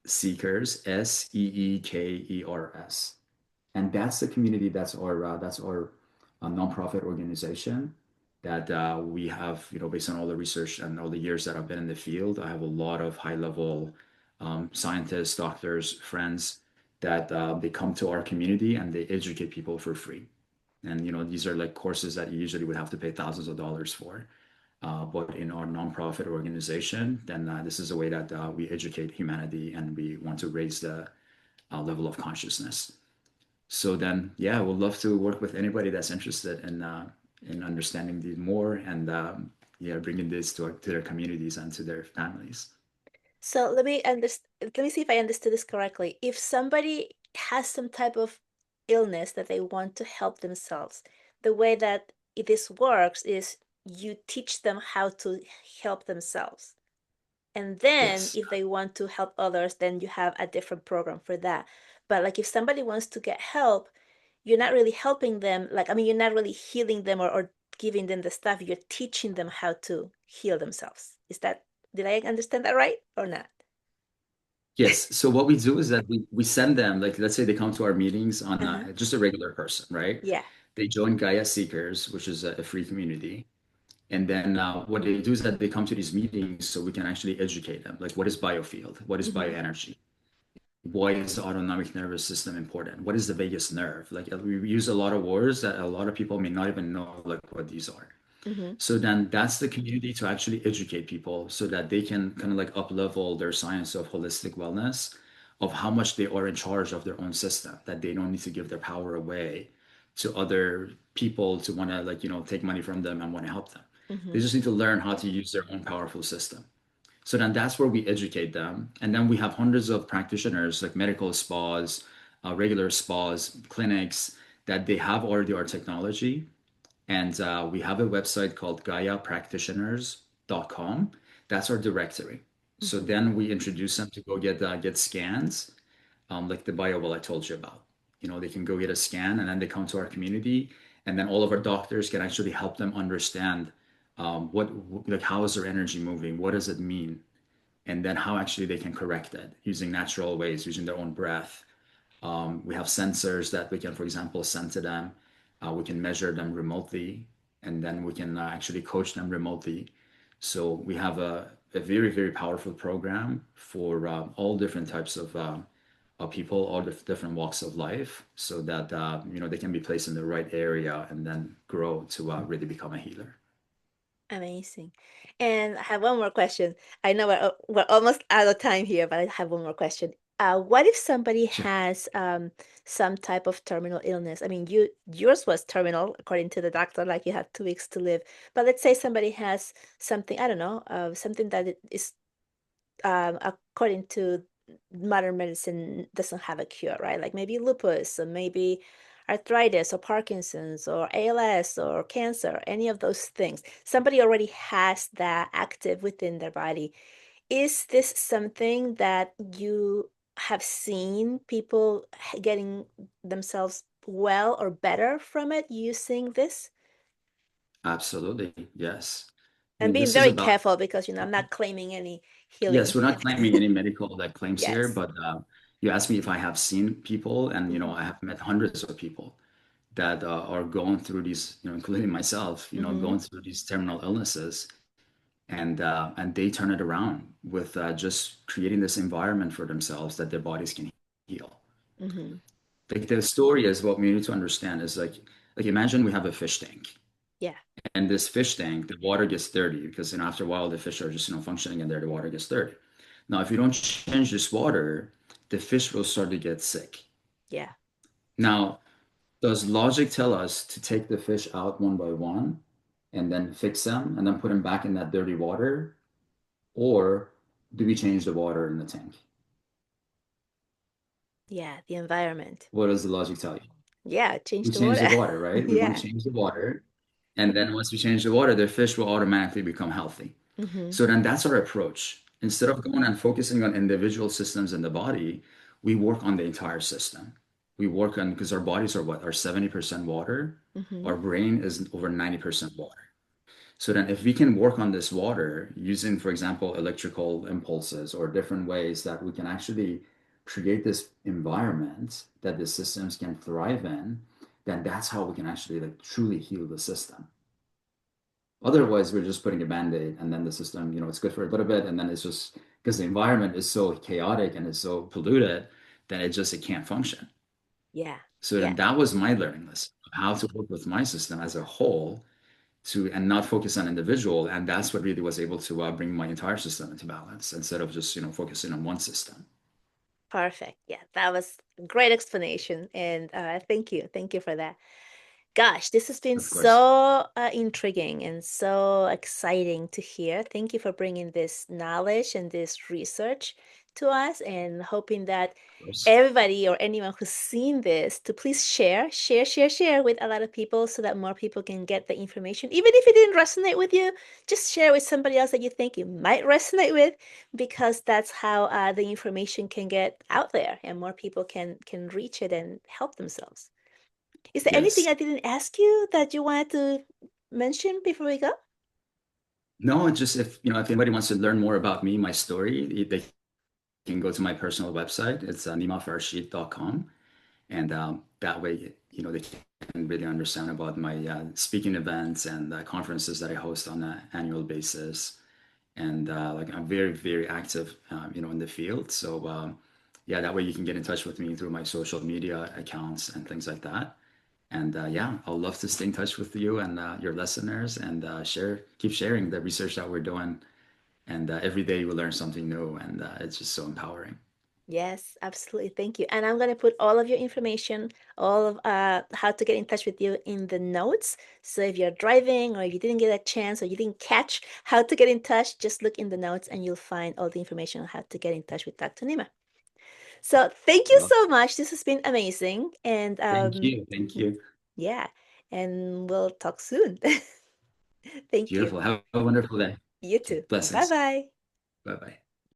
S2: Seekers, Seekers. And that's the community. That's our nonprofit organization that we have. Based on all the research and all the years that I've been in the field, I have a lot of high level scientists, doctors, friends that they come to our community and they educate people for free. And these are like courses that you usually would have to pay thousands of dollars for. But in our nonprofit organization, then this is a way that we educate humanity and we want to raise the level of consciousness. So then, yeah, we'd love to work with anybody that's interested in understanding these more and yeah, bringing this to their communities and to their families.
S1: So let me see if I understood this correctly. If somebody has some type of illness that they want to help themselves, the way that this works is you teach them how to help themselves. And then
S2: Yes.
S1: if they want to help others, then you have a different program for that. But like if somebody wants to get help, you're not really helping them. Like, I mean, you're not really healing them or giving them the stuff. You're teaching them how to heal themselves. Did I understand that right or not?
S2: Yes. So what we do is that we send them, like, let's say they come to our meetings on
S1: Uh-huh.
S2: just a regular person, right?
S1: Yeah.
S2: They join Gaia Seekers, which is a free community. And then what they do is that they come to these meetings so we can actually educate them. Like, what is biofield? What is
S1: Mm-hmm.
S2: bioenergy? Why is the autonomic nervous system important? What is the vagus nerve? Like, we use a lot of words that a lot of people may not even know like what these are.
S1: Mm-hmm.
S2: So then that's the community to actually educate people so that they can kind of like up level their science of holistic wellness, of how much they are in charge of their own system, that they don't need to give their power away to other people to want to like, take money from them and want to help them.
S1: Mm-hmm.
S2: They just need to learn how to use their own powerful system. So then that's where we educate them. And then we have hundreds of practitioners, like medical spas, regular spas, clinics, that they have already our technology. And we have a website called GaiaPractitioners.com. That's our directory. So
S1: Mm-hmm.
S2: then we introduce them to go get scans, like the bio I told you about. They can go get a scan and then they come to our community, and then all of our doctors can actually help them understand what like how is their energy moving, what does it mean, and then how actually they can correct it using natural ways, using their own breath, We have sensors that we can, for example, send to them. We can measure them remotely, and then we can actually coach them remotely. So we have a very, very powerful program for all different types of people, all the different walks of life, so that they can be placed in the right area and then grow to really become a healer.
S1: Amazing. And I have one more question. I know we're almost out of time here, but I have one more question. What if somebody
S2: Sure.
S1: has some type of terminal illness? I mean, yours was terminal according to the doctor, like you have 2 weeks to live. But let's say somebody has something, I don't know, something that is according to modern medicine doesn't have a cure, right? Like maybe lupus or maybe arthritis or Parkinson's or ALS or cancer, any of those things. Somebody already has that active within their body. Is this something that you have seen people getting themselves well or better from it using this?
S2: Absolutely, yes. I
S1: And
S2: mean,
S1: being
S2: this is
S1: very
S2: about
S1: careful because, I'm not claiming any
S2: yes,
S1: healing.
S2: we're not claiming any medical claims here,
S1: Yes.
S2: but you asked me if I have seen people, and
S1: Hmm.
S2: I have met hundreds of people that are going through these, including myself,
S1: Hmm.
S2: going through these terminal illnesses, and they turn it around with just creating this environment for themselves that their bodies can heal.
S1: Hmm.
S2: Like the story is what we need to understand is like imagine we have a fish tank,
S1: Yeah.
S2: and this fish tank, the water gets dirty because after a while the fish are just functioning in there, the water gets dirty. Now, if you don't change this water, the fish will start to get sick.
S1: Yeah.
S2: Now, does logic tell us to take the fish out one by one and then fix them and then put them back in that dirty water? Or do we change the water in the tank?
S1: Yeah, the environment.
S2: What does the logic tell you?
S1: Yeah, change
S2: We
S1: the
S2: change
S1: water.
S2: the water, right? We want to
S1: Yeah.
S2: change the water. And then once we change the water, the fish will automatically become healthy.
S1: Hmm.
S2: So then that's our approach. Instead of going and focusing on individual systems in the body, we work on the entire system. We work on because our bodies are what? Are 70% water.
S1: Hmm.
S2: Our brain is over 90% water. So then if we can work on this water using, for example, electrical impulses or different ways that we can actually create this environment that the systems can thrive in, then that's how we can actually like truly heal the system.
S1: Yeah.
S2: Otherwise, we're just putting a band-aid and then the system, it's good for a little bit, and then it's just because the environment is so chaotic and is so polluted, then it can't function.
S1: Yeah.
S2: So
S1: Yeah.
S2: then that was my learning lesson of how to work with my system as a whole to and not focus on individual. And that's what really was able to bring my entire system into balance instead of just, focusing on one system.
S1: Perfect. Yeah, that was a great explanation. And thank you. Thank you for that. Gosh, this has been
S2: Of course.
S1: so intriguing and so exciting to hear. Thank you for bringing this knowledge and this research to us, and hoping that
S2: Of course.
S1: everybody or anyone who's seen this to please share with a lot of people so that more people can get the information. Even if it didn't resonate with you, just share with somebody else that you think it might resonate with, because that's how the information can get out there and more people can reach it and help themselves. Is there anything
S2: Yes.
S1: I didn't ask you that you wanted to mention before we go?
S2: No, it's just if anybody wants to learn more about me, my story, they can go to my personal website. It's nimafarshid.com. And that way, they can really understand about my speaking events and conferences that I host on an annual basis. And like I'm very, very active, in the field. So yeah, that way you can get in touch with me through my social media accounts and things like that. And yeah, I'll love to stay in touch with you and your listeners and keep sharing the research that we're doing. And every day we learn something new, and it's just so empowering.
S1: Yes, absolutely. Thank you. And I'm going to put all of your information, all of how to get in touch with you in the notes. So if you're driving or if you didn't get a chance or you didn't catch how to get in touch, just look in the notes and you'll find all the information on how to get in touch with Dr. Nima. So thank you
S2: Well,
S1: so much. This has been amazing. And
S2: thank you. Thank you.
S1: yeah, and we'll talk soon. Thank you.
S2: Beautiful. Have a wonderful day.
S1: You
S2: Okay,
S1: too. Bye
S2: blessings.
S1: bye.
S2: Bye bye.